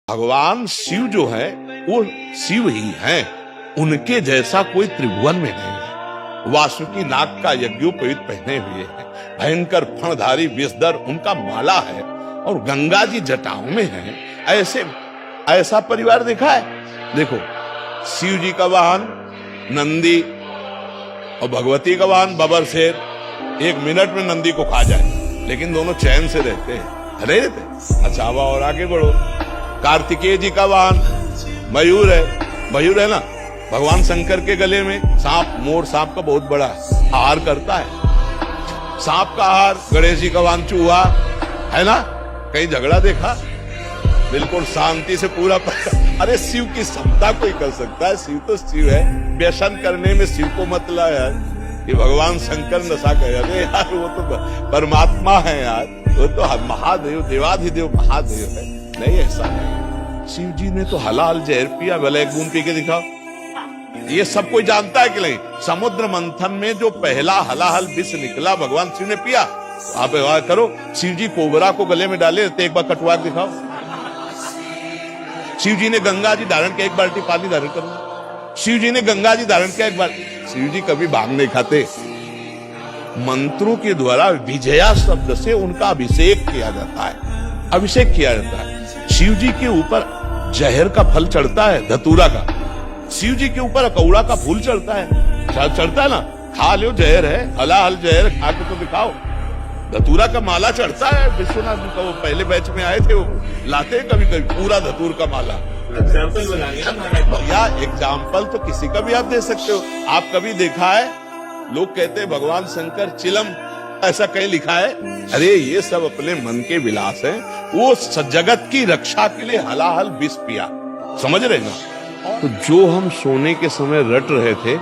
भगवान शिव जो है वो शिव ही हैं, उनके जैसा कोई त्रिभुवन में नहीं है। वासुकी नाग का यज्ञोपवीत पहने हुए है, भयंकर फणधारी विषधर उनका माला है और गंगा जी जटाओं में है। ऐसा परिवार देखा है? देखो, शिव जी का वाहन नंदी और भगवती का वाहन बबर शेर। 1 मिनट में नंदी को खा जाए, लेकिन दोनों चैन से रहते हैं, नहीं रहते। अच्छा, अब और आगे बढ़ो, कार्तिकेय जी का वाहन मयूर है ना। भगवान शंकर के गले में सांप, मोर सांप का बहुत बड़ा हार करता है। सांप का हार। गणेश जी का वाहन चूहा है ना। कहीं झगड़ा देखा? बिल्कुल शांति से पूरा अरे शिव की क्षमता कोई कर सकता है? शिव तो शिव है। व्यसन करने में शिव को मतलब है कि भगवान शंकर नशा करे। अरे यार, वो तो परमात्मा है यार, वो तो महादेव, देवाधिदेव महादेव है। नहीं, ऐसा नहीं। शिव जी ने तो हलाल जहर पिया, भले एक बूंद पी के दिखाओ। ये सब कोई जानता है कि नहीं? समुद्र मंथन में जो पहला हलाहल विष निकला भगवान शिव ने पिया। आप करो, शिव जी कोबरा को गले में डाले तो एक बार कटवा दिखाओ। शिव जी ने गंगा जी धारण किया, 1 बाल्टी पानी धारण करो। शिव जी ने गंगा जी धारण किया 1 बार। शिव जी कभी भांग नहीं खाते। मंत्रों के द्वारा विजया शब्द से उनका अभिषेक किया जाता है, अभिषेक किया जाता है। शिव जी के ऊपर जहर का फल चढ़ता है, धतूरा का। शिव जी के ऊपर अकौड़ा का फूल चढ़ता है, चढ़ता है ना। खा लो, जहर है, हलाहल जहर खा के तो दिखाओ। धतूरा का माला चढ़ता है। विश्वनाथ जी का वो पहले बैच में आए थे, वो लाते कभी कभी पूरा धतूर का माला। एग्जाम्पल या एग्जाम्पल तो किसी का भी आप दे सकते हो। आप कभी देखा है लोग कहते हैं भगवान शंकर चिलम, ऐसा कहीं लिखा है? अरे ये सब अपने मन के विलास हैं। वो जगत की रक्षा के लिए हलाहल विष पिया, समझ रहे ना। तो जो हम सोने के समय रट रहे थे,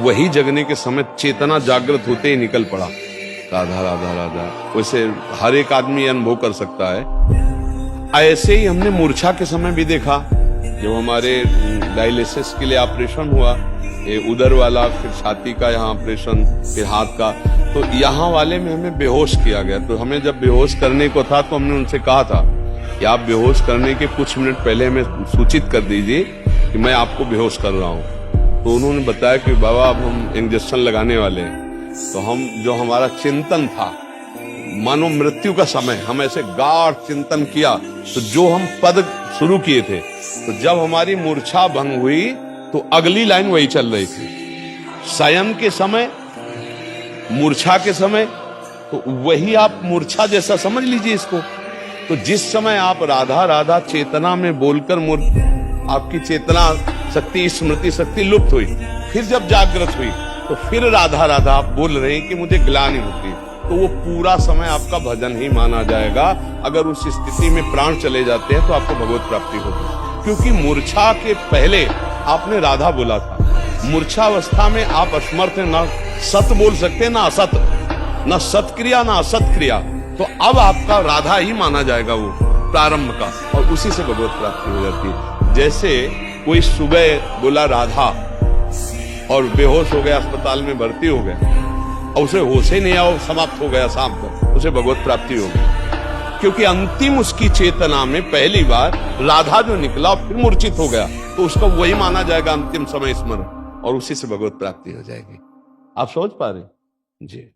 वही जगने के समय चेतना जागृत होते ही निकल पड़ा। राधा राधा राधा। वैसे हर एक आदमी अनुभव कर सकता है। ऐसे ही हमने मूर्छा के समय भी देखा, जब हमारे डायलिसिस के लिए ऑपरेशन हुआ, ये उदर वाला, फिर छाती का यहाँ ऑपरेशन, फिर हाथ का, तो यहाँ वाले में हमें बेहोश किया गया। तो हमें जब बेहोश करने को था तो हमने उनसे कहा था कि आप बेहोश करने के कुछ मिनट पहले हमें सूचित कर दीजिए कि मैं आपको बेहोश कर रहा हूँ। तो उन्होंने बताया कि बाबा अब हम इंजेक्शन लगाने वाले हैं। तो हम, जो हमारा चिंतन था, मानो मृत्यु का समय, हम ऐसे गाढ़ चिंतन किया। तो जो हम पद शुरू किए थे, तो जब हमारी मूर्छा भंग हुई तो अगली लाइन वही चल रही थी। शयन के समय, मूर्छा के समय, तो वही आप मूर्छा जैसा समझ लीजिए इसको। तो जिस समय आप राधा राधा चेतना में बोलकर आपकी चेतना शक्ति, स्मृति शक्ति लुप्त हुई, फिर जब जागृत हुई तो फिर राधा राधा आप बोल रहे हैं कि मुझे ग्लानि होती, तो वो पूरा समय आपका भजन ही माना जाएगा। अगर उस स्थिति में प्राण चले जाते हैं तो आपको भगवत प्राप्ति होगी। क्योंकि मूर्छा के पहले आपने राधा बोला था। मूर्छावस्था में आप असमर्थ हैं, ना सत बोल सकते ना असत, ना सत्क्रिया ना असत क्रिया। तो अब आपका राधा ही माना जाएगा वो प्रारंभ का, और उसी से भगवत प्राप्ति हो जाती है। जैसे कोई सुबह बोला राधा और बेहोश हो गया, अस्पताल में भर्ती हो गया, और उसे होश ही नहीं आया, समाप्त हो गया शाम तक, उसे भगवत प्राप्ति हो गई। क्योंकि अंतिम उसकी चेतना में पहली बार राधा जो निकला फिर मूर्छित हो गया, तो उसका वही माना जाएगा अंतिम समय स्मरण, और उसी से भगवत प्राप्ति हो जाएगी। आप समझ पा रहे? जी।